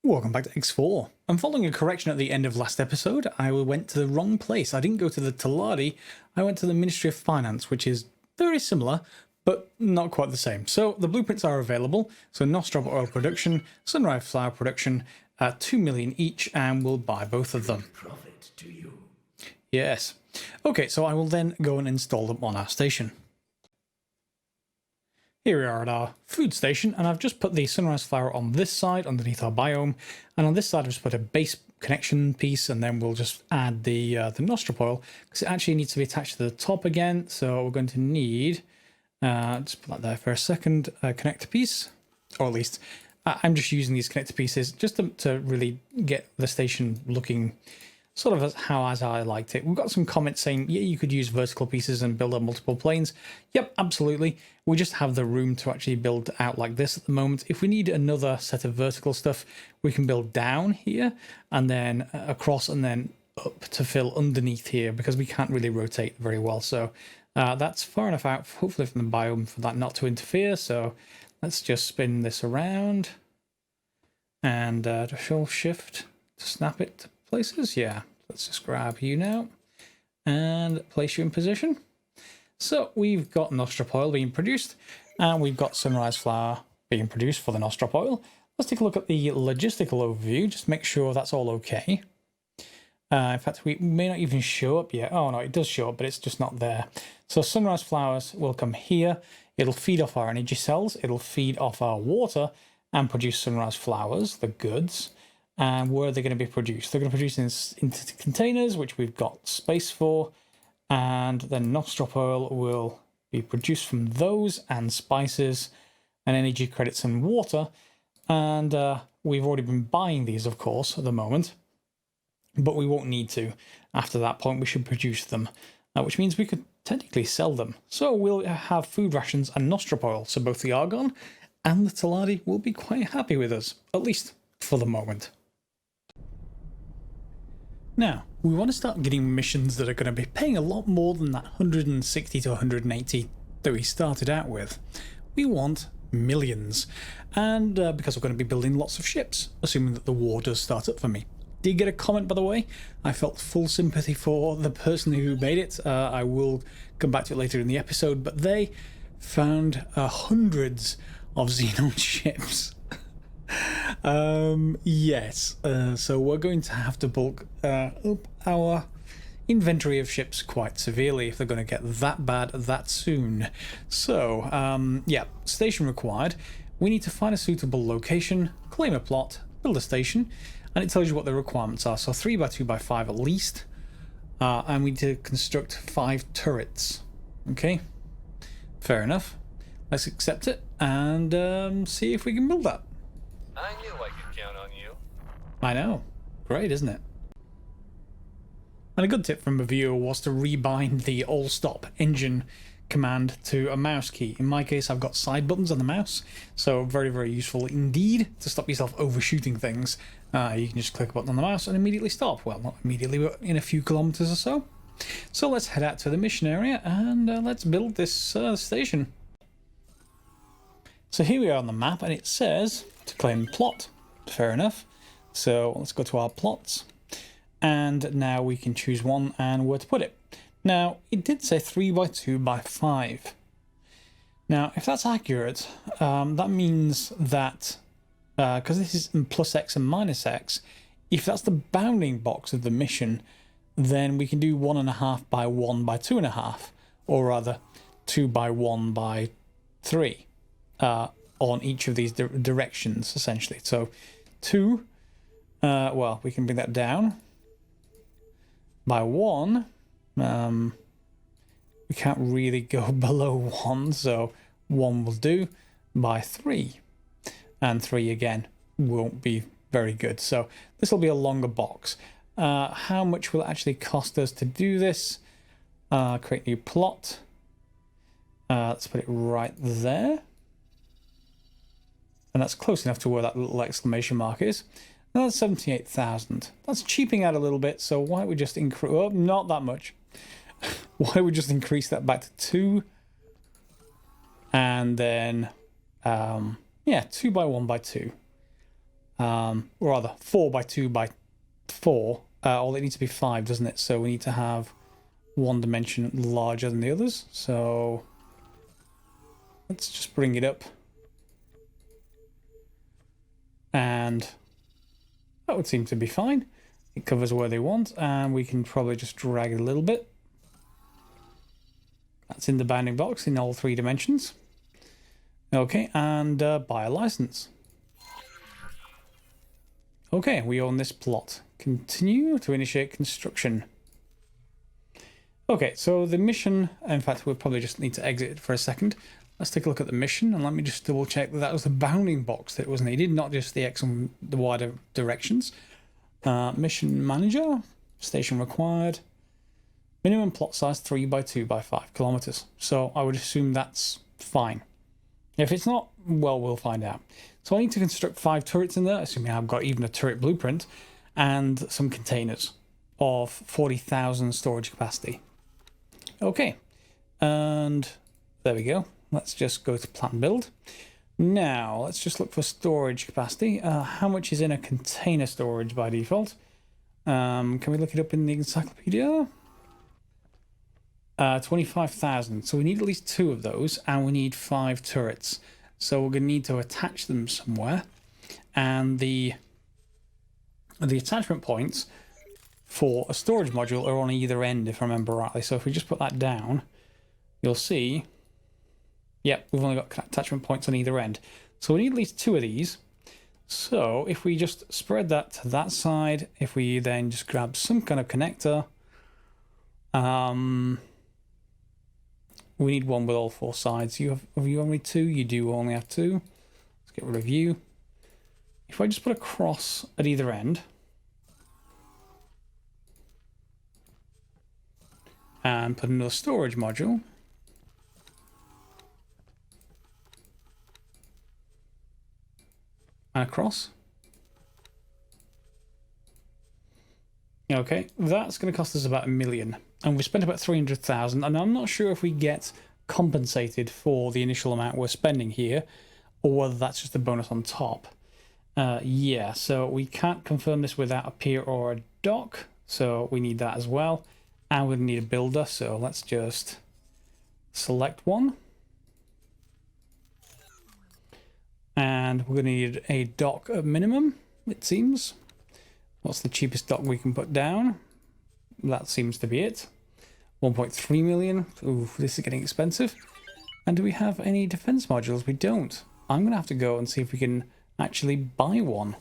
Welcome back to X4. I'm following a correction at the end of last episode. I went to the wrong place. I didn't go to the Taladi, I went to the Ministry of Finance, which is very similar, but not quite the same. So the blueprints are available. So Nostrop oil production, sunrise flower production, 2 million each, and we'll buy both of them. Profit to you. Yes. Okay, so I will then go and install them on our station. Here we are at our food station, and I've just put the sunrise flower on this side underneath our biome, and on this side I've just put a base connection piece, and then we'll just add the nostrop oil because it actually needs to be attached to the top again. So we're going to need just put that there for a second, connector piece, or at least I'm just using these connector pieces just to really get the station looking sort of as I liked it. We've got some comments saying, yeah, you could use vertical pieces and build up multiple planes. Yep, absolutely. We just have the room to actually build out like this at the moment. If we need another set of vertical stuff, we can build down here and then across and then up to fill underneath here because we can't really rotate very well. So that's far enough out, hopefully from the biome, for that not to interfere. So let's just spin this around and to shift to snap it to places. Yeah, let's just grab you now and place you in position. So we've got nostrop oil being produced and we've got sunrise flower being produced for the nostrop oil. Let's take a look at the logistical overview, just make sure that's all okay. In fact, we may not even show up yet. Oh no, it does show up, but it's just not there. So sunrise flowers will come here. It'll feed off our energy cells. It'll feed off our water and produce sunrise flowers, the goods. And where are they going to be produced? They're going to be produced into containers, which we've got space for. And then nostrop oil will be produced from those and spices and energy credits and water. And we've already been buying these, of course, at the moment. But we won't need to. After that point, we should produce them, which means we could technically sell them. So we'll have food rations and nostrop oil. So both the Argon and the Taladi will be quite happy with us, at least for the moment. Now, we want to start getting missions that are going to be paying a lot more than that 160 to 180 that we started out with. We want millions, and because we're going to be building lots of ships, assuming that the war does start up for me. Did get a comment, by the way. I felt full sympathy for the person who made it. I will come back to it later in the episode, but they found hundreds of Xenon ships. Yes, so we're going to have to bulk up our inventory of ships quite severely if they're going to get that bad that soon. So, yeah, station required. We need to find a suitable location, claim a plot, build a station, and it tells you what the requirements are. So 3x2x5 at least, and we need to construct 5 turrets. Okay, fair enough. Let's accept it and see if we can build that. I knew I could count on you. I know. Great, isn't it? And a good tip from a viewer was to rebind the all stop engine command to a mouse key. In my case, I've got side buttons on the mouse, so very, very useful indeed to stop yourself overshooting things. You can just click a button on the mouse and immediately stop. Well, not immediately, but in a few kilometers or so. So let's head out to the mission area and let's build this station. So here we are on the map, and it says to claim plot. Fair enough. So let's go to our plots, and now we can choose one and where to put it. Now it did say 3x2x5. Now if that's accurate, that means that because this is plus x and minus x, if that's the bounding box of the mission, then we can do 1.5x1x2.5, or rather 2x1x3. On each of these directions, essentially. So 2, well, we can bring that down by 1. We can't really go below 1, so 1 will do, by 3. And 3 again won't be very good. So this will be a longer box. How much will it actually cost us to do this? Create new plot. Let's put it right there. And that's close enough to where that little exclamation mark is. Now that's 78,000. That's cheaping out a little bit, so why don't we just increase... Oh, not that much. Why don't we just increase that back to 2? And then, yeah, 2x1x2. or rather 4 by 2 by 4. Or it needs to be 5, doesn't it? So we need to have one dimension larger than the others. So let's just bring it up. And that would seem to be fine. It covers where they want, and we can probably just drag it a little bit. That's in the bounding box in all 3 dimensions. Okay, and buy a license. Okay, we own this plot. Continue to initiate construction. Okay, so the mission, in fact, we'll probably just need to exit it for a second. Let's take a look at the mission, and let me just double check that that was the bounding box that it was needed, not just the X and the Y directions. Mission manager, station required. Minimum plot size 3 by 2 by 5 kilometers. So I would assume that's fine. If it's not, well, we'll find out. So I need to construct 5 turrets in there, assuming I've got even a turret blueprint, and some containers of 40,000 storage capacity. Okay, and there we go. Let's just go to plan build. Now, let's just look for storage capacity. How much is in a container storage by default? Can we look it up in the encyclopedia? 25,000. So we need at least 2 of those, and we need 5 turrets. So we're going to need to attach them somewhere. And the attachment points for a storage module are on either end, if I remember rightly. So if we just put that down, you'll see, yep, we've only got attachment points on either end. So we need at least 2 of these. So if we just spread that to that side, if we then just grab some kind of connector, we need one with all 4 sides. Have you only 2? You do only have 2. Let's get rid of you. If I just put a cross at either end, and put another storage module, and across. Okay, that's going to cost us about $1 million, and we spent about 300,000, and I'm not sure if we get compensated for the initial amount we're spending here, or whether that's just a bonus on top. Yeah, so we can't confirm this without a pier or a dock, so we need that as well, and we need a builder. So let's just select one, and we're going to need a dock at minimum, it seems. What's the cheapest dock we can put down? That seems to be it. 1.3 million. Ooh, this is getting expensive. And do we have any defense modules? We don't. I'm going to have to go and see if we can actually buy one.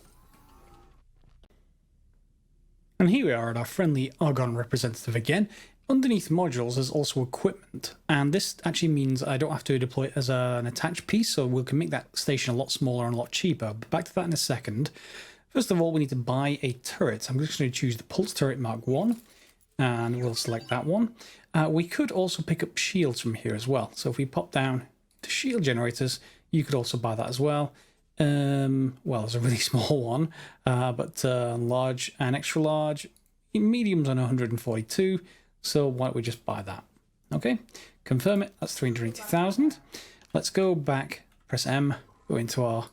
And here we are at our friendly Argon representative again. Underneath modules there's also equipment, and this actually means I don't have to deploy it as an attached piece, so we can make that station a lot smaller and a lot cheaper. But back to that in a second. First of all, we need to buy a turret. I'm just going to choose the Pulse Turret Mark 1, and we'll select that one. We could also pick up shields from here as well. So if we pop down to shield generators, you could also buy that as well. Well, it's a really small one, but large and extra large. Medium's on 142, so why don't we just buy that? Okay, confirm it. That's 380,000. Let's go back, press M, go into our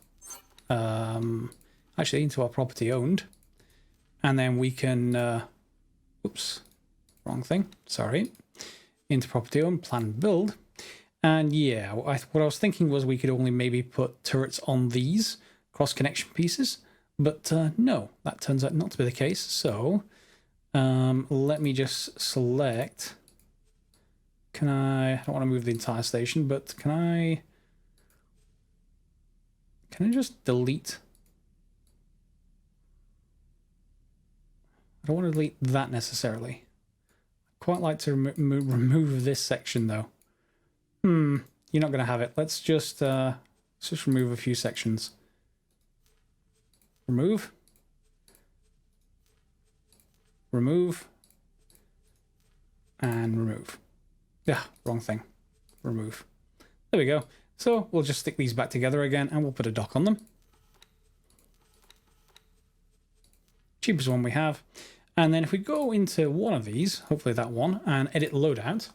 actually into our property owned, and then we can oops, wrong thing, sorry, into property owned, plan build. And yeah, what I was thinking was we could only maybe put turrets on these cross connection pieces, but no, that turns out not to be the case. So let me just select, I don't want to move the entire station, but can I just delete? I don't want to delete that necessarily. I'd quite like to remove this section though. You're not going to have it. Let's just remove a few sections. Remove. Remove. And remove. Yeah, wrong thing. Remove. There we go. So we'll just stick these back together again, and we'll put a dock on them. Cheapest one we have. And then if we go into one of these, hopefully that one, and edit loadout,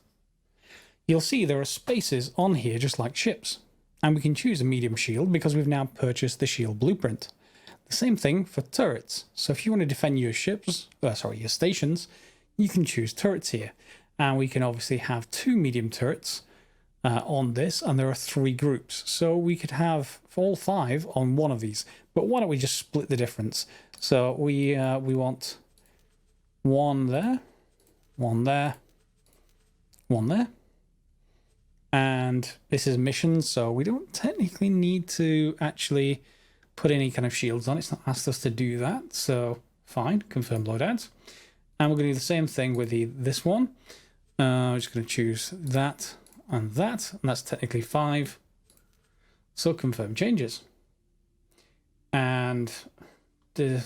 you'll see there are spaces on here just like ships. And we can choose a medium shield because we've now purchased the shield blueprint. The same thing for turrets. So if you want to defend your ships, your stations, you can choose turrets here. And we can obviously have 2 medium turrets on this, and there are 3 groups. So we could have all 5 on one of these. But why don't we just split the difference? So we want 1 there, 1 there, 1 there. And this is missions, so we don't technically need to actually put any kind of shields on. It's not asked us to do that, so fine, confirm loadouts. And we're going to do the same thing with this one. I'm just going to choose that, and that's technically 5. So confirm changes. And the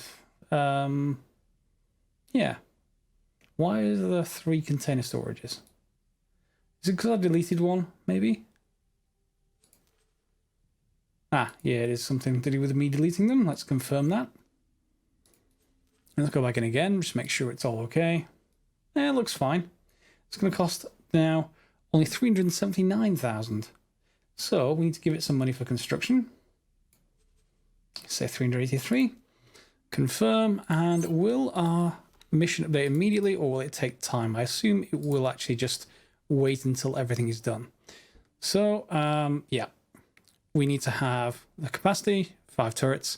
yeah. Why is there 3 container storages? Is it because I deleted one, maybe? Ah, yeah, it is something to do with me deleting them. Let's confirm that. And let's go back in again, just make sure it's all okay. Yeah, it looks fine. It's going to cost now only 379,000. So we need to give it some money for construction. Say 383. Confirm, and will our mission update immediately, or will it take time? I assume it will actually just wait until everything is done. So, yeah, we need to have the capacity, 5 turrets,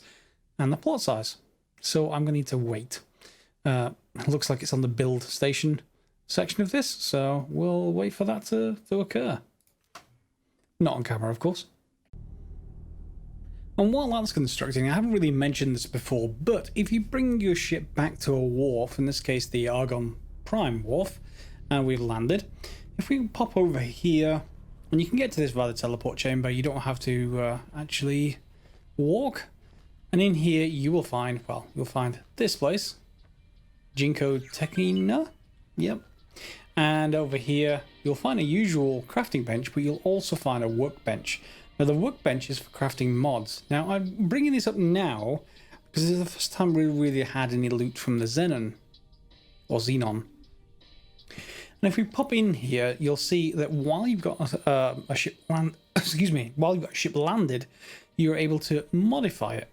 and the plot size. So I'm going to need to wait. It looks like it's on the build station section of this, so we'll wait for that to occur. Not on camera, of course. And while that's constructing, I haven't really mentioned this before, but if you bring your ship back to a wharf, in this case the Argon Prime wharf, and we've landed, if we pop over here, and you can get to this via the teleport chamber, you don't have to actually walk. And in here you will find, well, you'll find this place, Jinko Tekina, yep. And over here you'll find a usual crafting bench, but you'll also find a workbench. Now the workbench is for crafting mods. Now I'm bringing this up now because this is the first time we really had any loot from the Xenon, or Xenon. And if we pop in here, you'll see that while you've got a ship land, excuse me, while you've got a ship landed, you're able to modify it.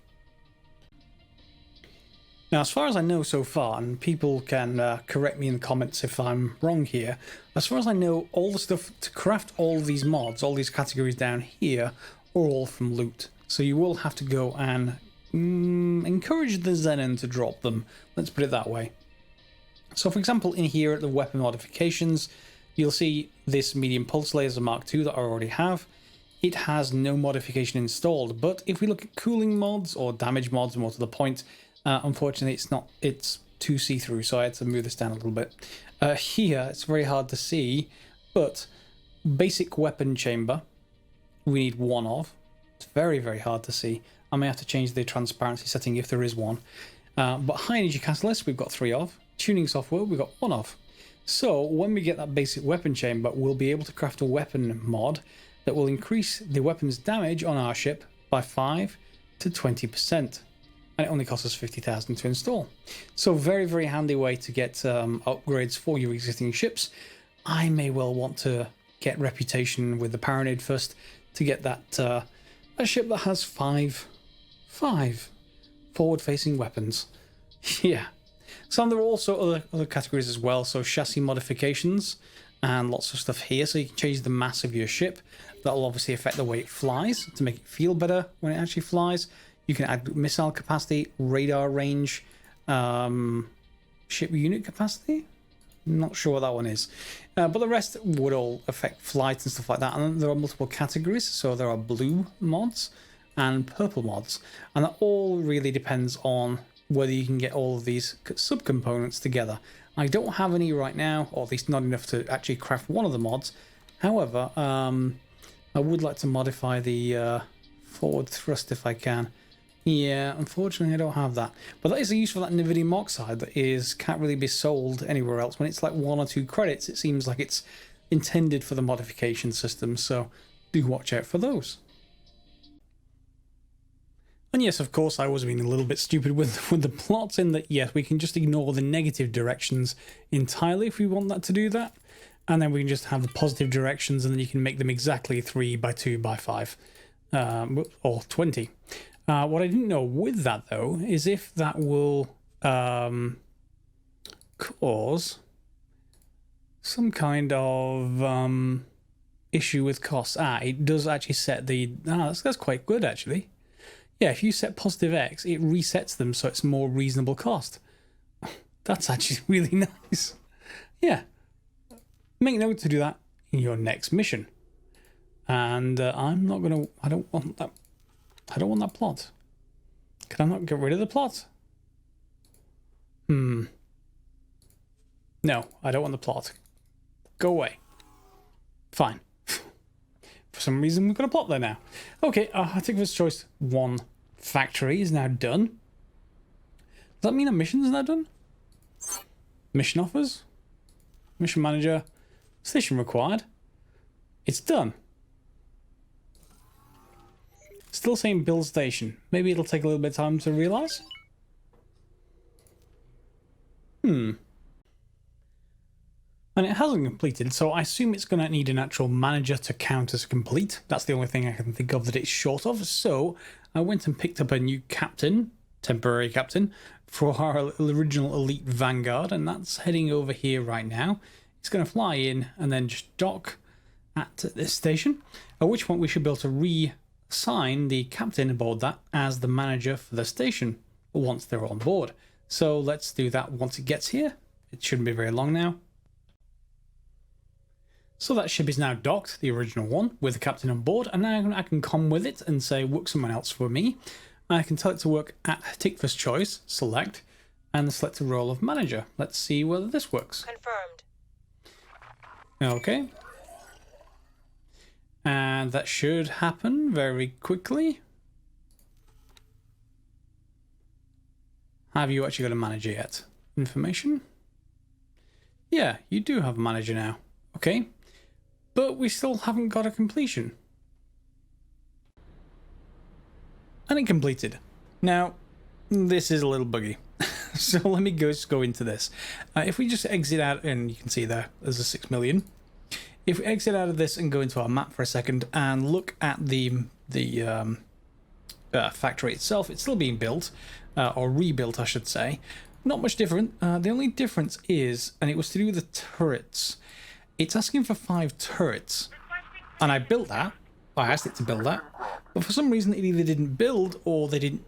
Now, as far as I know so far, and people can correct me in the comments if I'm wrong here, as far as I know, all the stuff to craft all these mods, all these categories down here, are all from loot. So you will have to go and encourage the Xenon to drop them. Let's put it that way. So, for example, in here at the weapon modifications, you'll see this medium pulse laser Mark II that I already have. It has no modification installed, but if we look at cooling mods or damage mods, more to the point, unfortunately it's too see-through, so I had to move this down a little bit. Here it's very hard to see, but basic weapon chamber we need 1 of. It's very, very hard to see. I may have to change the transparency setting if there is one. But high energy catalyst we've got 3 of. Tuning software we've got 1 of. So when we get that basic weapon chamber, we'll be able to craft a weapon mod that will increase the weapon's damage on our ship by 5 to 20%. And it only costs us 50,000 to install. So very, very handy way to get upgrades for your existing ships. I may well want to get reputation with the Paranid first to get that a ship that has 5 forward-facing weapons. Yeah. So there are also other categories as well. So chassis modifications and lots of stuff here. So you can change the mass of your ship. That'll obviously affect the way it flies to make it feel better when it actually flies. You can add missile capacity, radar range, ship unit capacity. Not sure what that one is. But the rest would all affect flight and stuff like that. And there are multiple categories. So there are blue mods and purple mods. And that all really depends on whether you can get all of these subcomponents together. I don't have any right now, or at least not enough to actually craft one of the mods. However, I would like to modify the forward thrust if I can. Yeah, unfortunately I don't have that. But that is a use for that Nividium oxide that can't really be sold anywhere else. When it's like 1 or 2 credits, it seems like it's intended for the modification system, so do watch out for those. And yes, of course, I was being a little bit stupid with the plots in that, yes, we can just ignore the negative directions entirely if we want that to do that. And then we can just have the positive directions, and then you can make them exactly 3 by 2 by 5 or 20. What I didn't know with that, though, is if that will cause some kind of issue with costs. It does actually set the... that's quite good, actually. Yeah, if you set positive X, it resets them so it's more reasonable cost. That's actually really nice. Yeah. Make note to do that in your next mission. And I'm not going to... I don't want that. I don't want that plot. Can I not get rid of the plot? No, I don't want the plot. Go away. Fine. For some reason, we've got a plot there now. Okay, I think this choice 1 factory is now done. Does that mean a mission is now done? Mission offers? Mission manager? Station required? It's done. Still saying build station. Maybe it'll take a little bit of time to realize. And it hasn't completed, so I assume it's going to need an actual manager to count as complete. That's the only thing I can think of that it's short of. So I went and picked up a new captain, temporary captain, for our original elite vanguard, and that's heading over here right now. It's going to fly in and then just dock at this station, at which point we should be able to reassign the captain aboard that as the manager for the station once they're on board. So let's do that once it gets here. It shouldn't be very long now. So that ship is now docked, the original one, with the captain on board, and now I can come with it and say work someone else for me. I can tell it to work at take first choice, select, and select the role of manager. Let's see whether this works. Confirmed. Okay. And that should happen very quickly. Have you actually got a manager yet? Information? Yeah, you do have a manager now. Okay. But we still haven't got a completion. And it completed. Now, this is a little buggy. So let me just go into this. If we just exit out, and you can see there's a 6 million. If we exit out of this and go into our map for a second and look at the factory itself, it's still being built, or rebuilt, I should say. Not much different. The only difference is, and it was to do with the turrets. It's asking for 5 turrets, and I built that. I asked it to build that, but for some reason it either didn't build or they didn't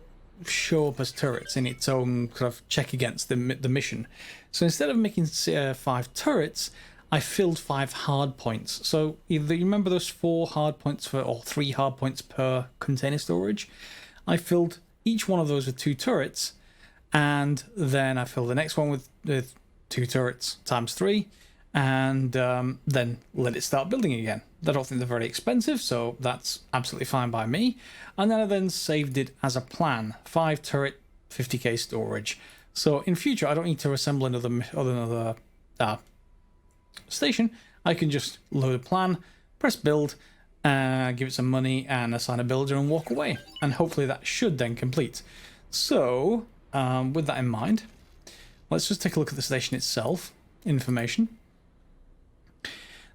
show up as turrets in its own kind of check against the mission. So instead of making 5 turrets, I filled 5 hard points. So either you remember those 4 hard points or 3 hard points per container storage. I filled each one of those with 2 turrets, and then I filled the next one with 2 turrets times 3. And then let it start building again. I don't think they're very expensive, so that's absolutely fine by me. And then I then saved it as a plan. 5 turret, 50k storage. So in future, I don't need to assemble another station. I can just load a plan, press build, give it some money, and assign a builder and walk away. And hopefully that should then complete. So with that in mind, let's just take a look at the station itself. Information.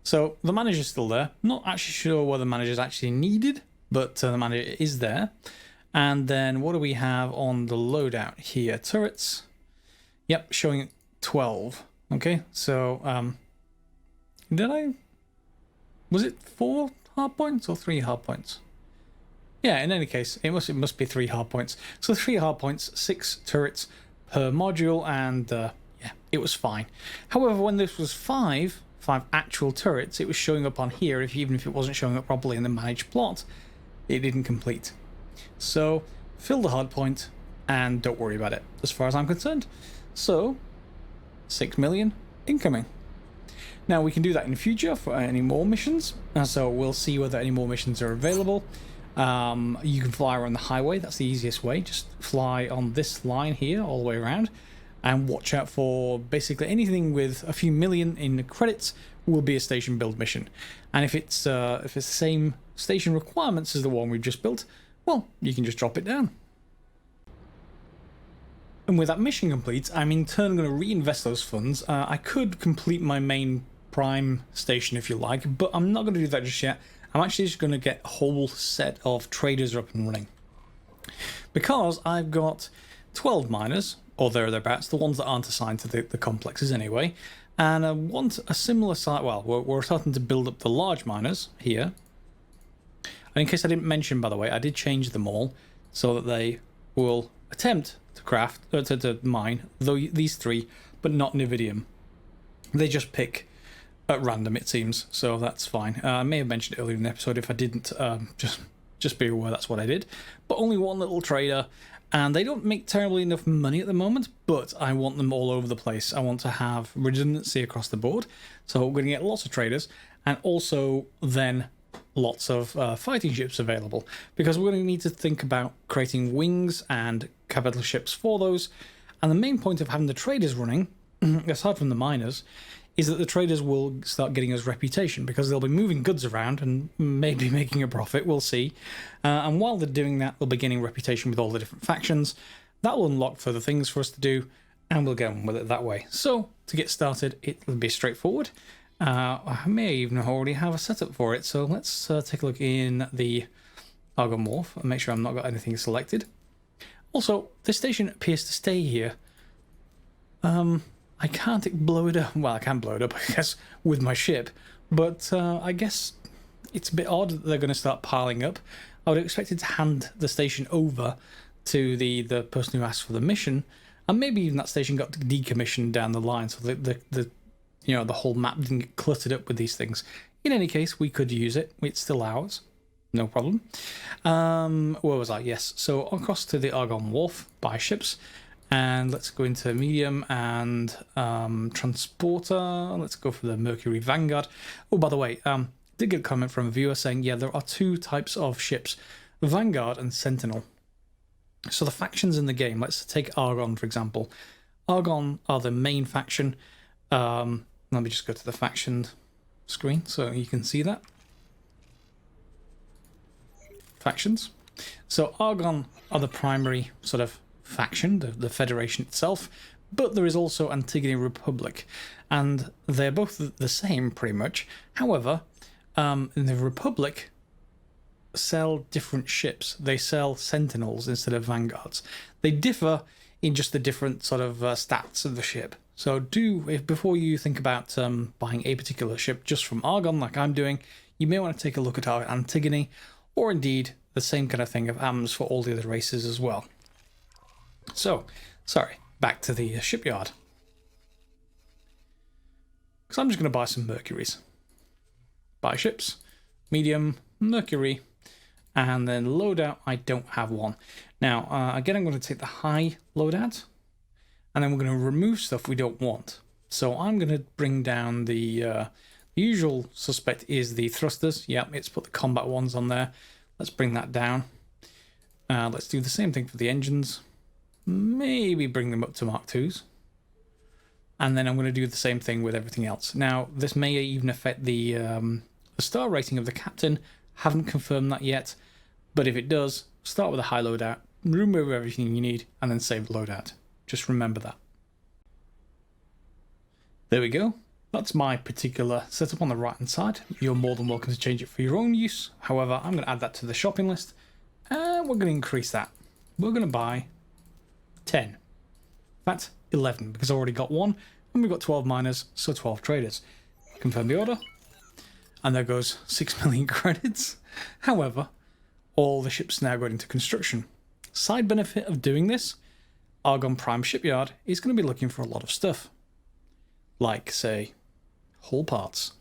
So the manager's still there. Not actually sure whether the manager is actually needed, but the manager is there. And then what do we have on the loadout here? Turrets. Yep, showing 12. Okay, so was it 4 hard points or 3 hard points? Yeah, in any case, it must be 3 hard points. So 3 hard points, 6 turrets per module, and yeah, it was fine. However, when this was 5 actual turrets, it was showing up on here. Even if it wasn't showing up properly in the managed plot, it didn't complete. So fill the hard point and don't worry about it as far as I'm concerned. So 6 million incoming. Now we can do that in the future for any more missions, so we'll see whether any more missions are available. You can fly around the highway. That's the easiest way. Just fly on this line here all the way around and watch out for basically anything with a few million in the credits will be a station build mission. And if it's the same station requirements as the one we've just built, well, you can just drop it down. And with that mission complete, I'm in turn going to reinvest those funds. I could complete my main prime station if you like, but I'm not going to do that just yet. I'm actually just going to get a whole set of traders up and running. because I've got 12 miners, or thereabouts, the ones that aren't assigned to the complexes anyway, and I want a similar size. Well, we're starting to build up the large miners here. And in case I didn't mention, by the way, I did change them all so that they will attempt to craft, to mine, though these three, but not Nividium. They just pick at random, it seems, so that's fine. I may have mentioned it earlier in the episode. If I didn't, just be aware that's what I did. But only one little trader, and they don't make terribly enough money at the moment, but I want them all over the place. I want to have redundancy across the board, so we're going to get lots of traders, and also then lots of fighting ships available, because we're going to need to think about creating wings and capital ships for those. And the main point of having the traders running, aside from the miners, is that the traders will start getting us reputation, because they'll be moving goods around and maybe making a profit, we'll see. And while they're doing that, they'll be gaining reputation with all the different factions. That will unlock further things for us to do, and we'll get on with it that way. So, to get started, it'll be straightforward. I may even already have a setup for it, so let's take a look in the Argon Wharf and make sure I've not got anything selected. Also, this station appears to stay here. I can't blow it up. Well, I can blow it up, I guess, with my ship, but I guess it's a bit odd that they're going to start piling up. I would have expected to hand the station over to the person who asked for the mission, and maybe even that station got decommissioned down the line, so the whole map didn't get cluttered up with these things. In any case, we could use it. It's still ours. No problem. Where was I? Yes. So across to the Argon Wharf, buy ships. And let's go into medium and transporter. Let's go for the Mercury Vanguard. Oh, by the way, did get a comment from a viewer saying, yeah, there are two types of ships, Vanguard and Sentinel. So the factions in the game, let's take Argon, for example. Argon are the main faction. Let me just go to the faction screen so you can see that. Factions. So Argon are the primary sort of faction, the Federation itself, but there is also Antigone Republic, and they're both the same pretty much. However, in the Republic sell different ships. They sell Sentinels instead of Vanguards. They differ in just the different sort of stats of the ship. So before you think about buying a particular ship just from Argon like I'm doing, you may want to take a look at our Antigone, or indeed the same kind of thing of AMS for all the other races as well. So, sorry, back to the shipyard. Because I'm just going to buy some Mercuries. Buy ships, medium, Mercury, and then loadout, I don't have one. Now, again, I'm going to take the high loadout, and then we're going to remove stuff we don't want. So I'm going to bring down the usual suspect is the thrusters. Yep, let's put the combat ones on there. Let's bring that down. Let's do the same thing for the engines. Maybe bring them up to Mark IIs. And then I'm going to do the same thing with everything else. Now, this may even affect the star rating of the captain. Haven't confirmed that yet. But if it does, start with a high loadout, remove everything you need, and then save the loadout. Just remember that. There we go. That's my particular setup on the right hand side. You're more than welcome to change it for your own use. However, I'm going to add that to the shopping list. And we're going to increase that. We're going to buy 10. In fact, 11, because I already got one, and we've got 12 miners, so 12 traders. Confirm the order, and there goes 6 million credits. However, all the ships now going into construction. Side benefit of doing this, Argon Prime Shipyard is going to be looking for a lot of stuff. Like, say, hull parts.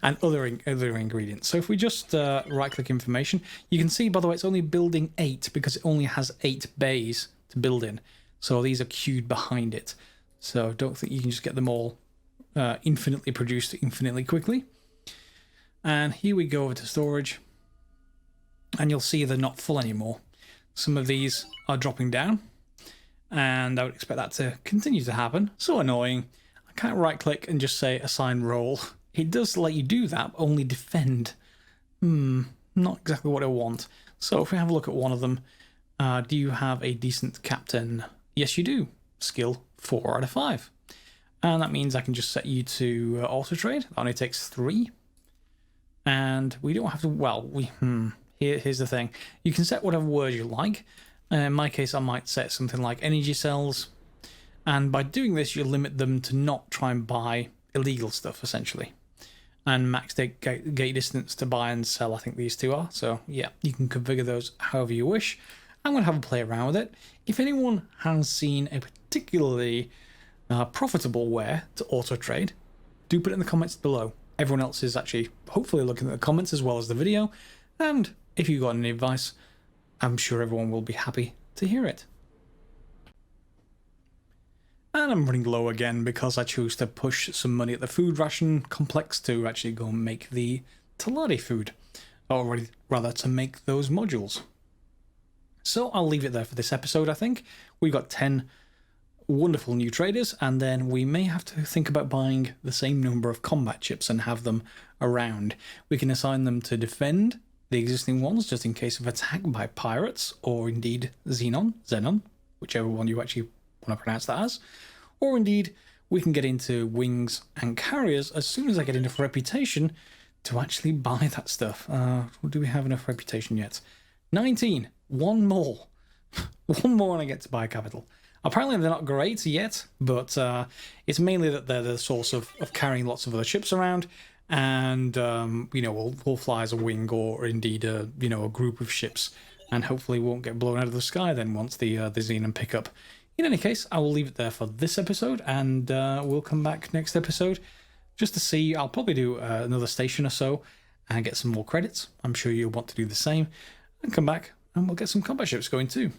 And other ingredients. So if we just right-click information, you can see, by the way, it's only building 8 because it only has 8 bays to build in. So these are queued behind it. So don't think you can just get them all infinitely produced infinitely quickly. And here we go over to storage. And you'll see they're not full anymore. Some of these are dropping down. And I would expect that to continue to happen. So annoying. I can't right-click and just say assign role. It does let you do that, but only defend. Not exactly what I want. So if we have a look at one of them, do you have a decent captain? Yes, you do. Skill 4 out of 5. And that means I can just set you to auto trade. That only takes 3. And we don't have to, well, here here's the thing. You can set whatever word you like. In my case, I might set something like energy cells. And by doing this, you limit them to not try and buy illegal stuff, essentially. And max gate distance to buy and sell, I think these two are. So yeah, you can configure those however you wish. I'm going to have a play around with it. If anyone has seen a particularly profitable where to auto trade, do put it in the comments below. Everyone else is actually hopefully looking at the comments as well as the video. And if you've got any advice, I'm sure everyone will be happy to hear it. And I'm running low again because I chose to push some money at the food ration complex to actually go and make the Taladi food. Or rather, to make those modules. So I'll leave it there for this episode, I think. We've got 10 wonderful new traders, and then we may have to think about buying the same number of combat chips and have them around. We can assign them to defend the existing ones, just in case of attack by pirates, or indeed Xenon, whichever one you actually want to pronounce that as. Or indeed, we can get into wings and carriers as soon as I get enough reputation to actually buy that stuff. Do we have enough reputation yet? 19. One more. One more and I get to buy capital. Apparently they're not great yet, but it's mainly that they're the source of carrying lots of other ships around, and we'll fly as a wing or indeed a group of ships, and hopefully won't get blown out of the sky then once the Xenon pick up. In any case, I will leave it there for this episode, and we'll come back next episode just to see. I'll probably do another station or so and get some more credits. I'm sure you'll want to do the same, and come back and we'll get some combat ships going too.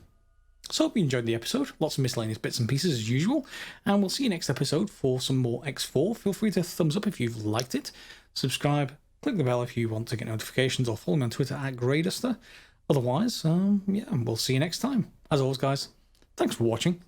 So hope you enjoyed the episode. Lots of miscellaneous bits and pieces as usual, and we'll see you next episode for some more X4. Feel free to thumbs up if you've liked it, subscribe, click the bell if you want to get notifications, or follow me on Twitter at Greyduster. Otherwise, yeah, we'll see you next time. As always, guys, thanks for watching.